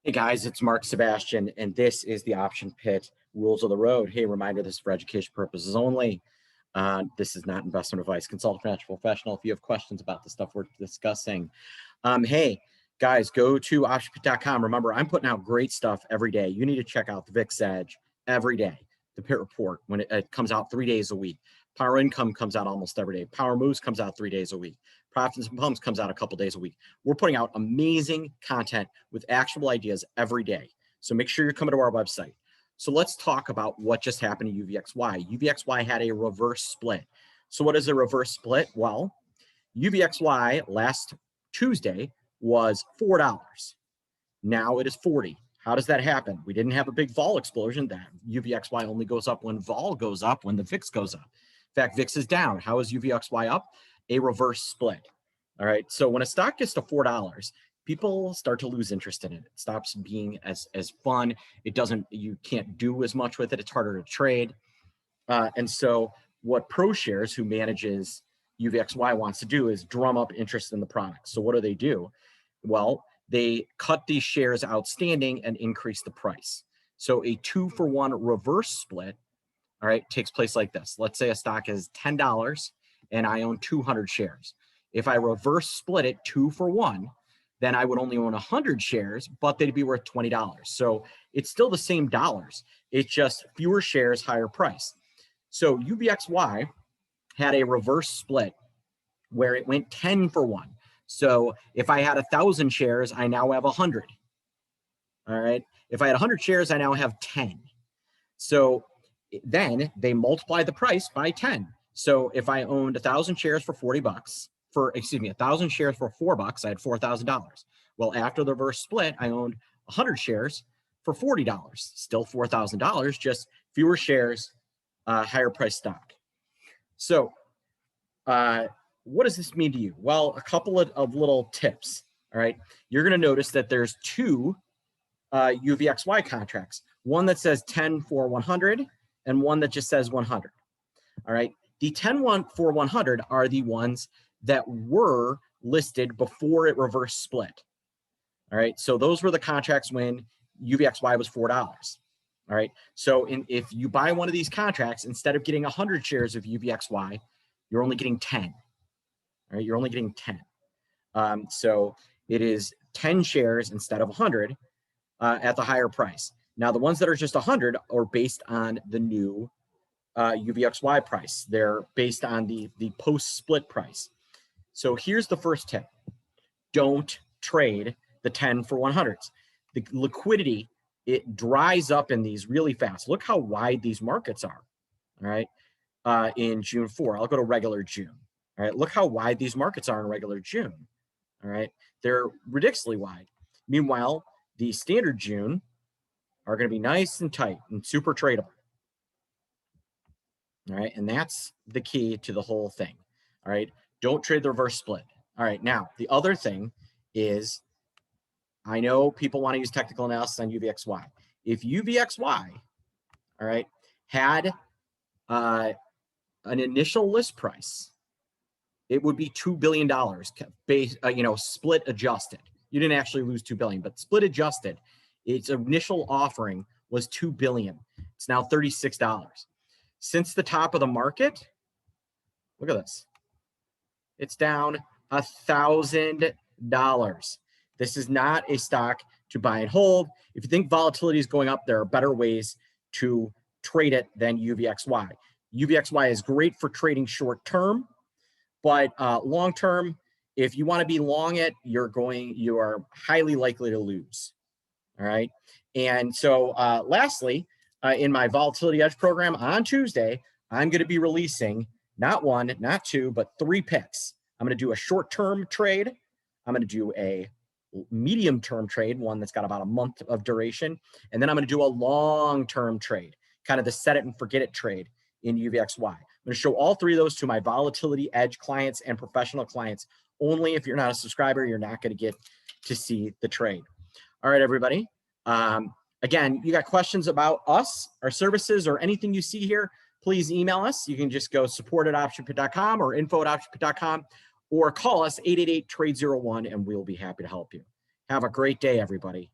Hey guys, it's Mark Sebastian, and this is the Option Pit Rules of the Road. Hey, reminder, this is for education purposes only. This is not investment advice. Consult a financial professional if you have questions about the stuff we're discussing. Hey, guys, go to optionpit.com. Remember, I'm putting out great stuff every day. You need to check out the UVXY every day. The Pit Report, when it comes out 3 days a week. Power Income comes out almost every day. Power Moves comes out 3 days a week. Profits and Pumps comes out a couple days a week. We're putting out amazing content with actionable ideas every day. So make sure you're coming to our website. So let's talk about what just happened to UVXY. UVXY had a reverse split. So what is a reverse split? Well, UVXY last Tuesday was $4. Now it is 40. How does that happen? We didn't have a big vol explosion. That UVXY only goes up when vol goes up, when the VIX goes up. In fact, VIX is down. How is UVXY up? A reverse split. All right. So when a stock gets to $4, people start to lose interest in it. It stops being as fun. It doesn't, you can't do as much with it. It's harder to trade. And so what ProShares, who manages UVXY, wants to do is drum up interest in the product. So what do? Well, they cut these shares outstanding and increase the price. So a 2-for-1 reverse split, all right, takes place like this. Let's say a stock is $10 and I own 200 shares. If I reverse split it 2-for-1, then I would only own 100 shares, but they'd be worth $20. So it's still the same dollars. It's just fewer shares, higher price. So UVXY had a reverse split where it went 10-for-1. So if I had 1,000 shares, I now have 100. All right. If I had 100 shares, I now have 10. So then they multiply the price by 10. So if I owned 1,000 shares for 40 bucks, 1,000 shares for $4, I had $4,000. Well, after the reverse split, I owned 100 shares for $40, still $4,000, just fewer shares, higher price stock. So what does this mean to you? Well, a couple of little tips. All right. You're going to notice that there's two UVXY contracts, one that says 10 for 100 and one that just says 100. All right. The 10 for 100 are the ones that were listed before it reverse split. All right. So those were the contracts when UVXY was $4. All right. So if you buy one of these contracts, instead of getting 100 shares of UVXY, you're only getting 10. All right, you're only getting 10. So it is 10 shares instead of 100 at the higher price. Now, the ones that are just 100 are based on the new UVXY price. They're based on the post-split price. So here's the first tip. Don't trade the 10 for 100s. The liquidity, it dries up in these really fast. Look how wide these markets are, all right, in June 4. I'll go to regular June. All right, look how wide these markets are in regular June. All right, they're ridiculously wide. Meanwhile, the standard June are going to be nice and tight and super tradable. All right, and that's the key to the whole thing. All right, don't trade the reverse split. All right, now the other thing is, I know people want to use technical analysis on UVXY. If UVXY, all right, had an initial list price, it would be $2 billion, split adjusted. You didn't actually lose $2 billion, but split adjusted, its initial offering was $2 billion. It's now $36. Since the top of the market, look at this. It's down $1,000. This is not a stock to buy and hold. If you think volatility is going up, there are better ways to trade it than UVXY. UVXY is great for trading short term. But long term, if you want to be long it, you are highly likely to lose. All right. And so lastly, in my Volatility Edge program on Tuesday, I'm going to be releasing not one, not two, but 3 picks. I'm going to do a short-term trade. I'm going to do a medium-term trade, one that's got about a month of duration. And then I'm going to do a long-term trade, kind of the set it and forget it trade in UVXY. I'm going to show all 3 of those to my Volatility Edge clients and professional clients. Only if you're not a subscriber, you're not going to get to see the trade. All right, everybody. Again, you got questions about us, our services, or anything you see here, please email us. You can just go support@optionpit.com or info@optionpit.com, or call us 888-TRADE-01, and we'll be happy to help you. Have a great day, everybody.